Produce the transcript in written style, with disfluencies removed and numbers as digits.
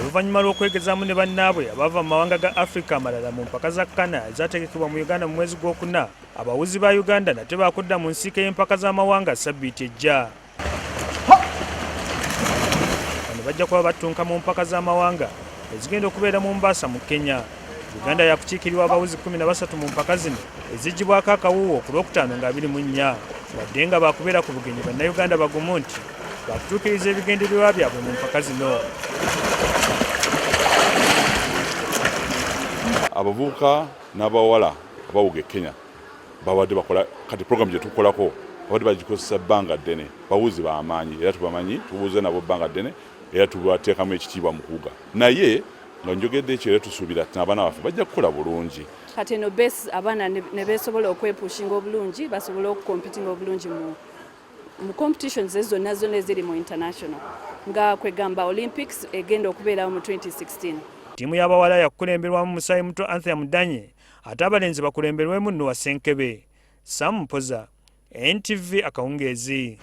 oluvannyuma lw'okwegezaamu ne bannaabwe abava mu mawanga ga Afrika amalala mu mpaka za Kana ezategekebwa mu Uganda mu mwezi gw'okuna, abawuzi ba Uganda nate baakudda mu nsiike y'empaka z'amawanga sabiiti ejja. Bano bajja kuba battunka mu mpaka z'amawanga ezigenda okubeera mu Mombasa mu Kenya. Uganda yakukiikirirwa abawuzi 13 mu mpaka zino eziggyibwako akawuuwo ku Lwokutaano nga 24, wadde nga baakubeera ku bugenyi bannayuganda bagumu nti bakutuukiriza ebigendererwa byabwe mu mpaka zino. Abavubuka n'abawala abawuga e Kenya babadde bakola kati program gye tukolako babadde bagikozesa bbanga ddene, bawuzi b'amaanyi era tubamanyi, tubuuze nabo bbanga ddene era tubateekamu ekitiibwa mu kuwuga. Naye nga njogedde ekyo era tusuubira ati abaana baffe bajja kukola bulungi. Kati eno base abaana ne beesobola okwepushinga obulungi, basobola okukompitinga obulungi mu competitions ezo zonna eziri mu international nga kwegamba Olympics egenda okubeerawo mu 2016. Ttiimu y'abawala yakulemberwamu Musaayi Muto Anthea Mudanye ate abalenzi bakulemberwemu Noah Senkebe. Sam Mpoza, NTV Akawungeezi.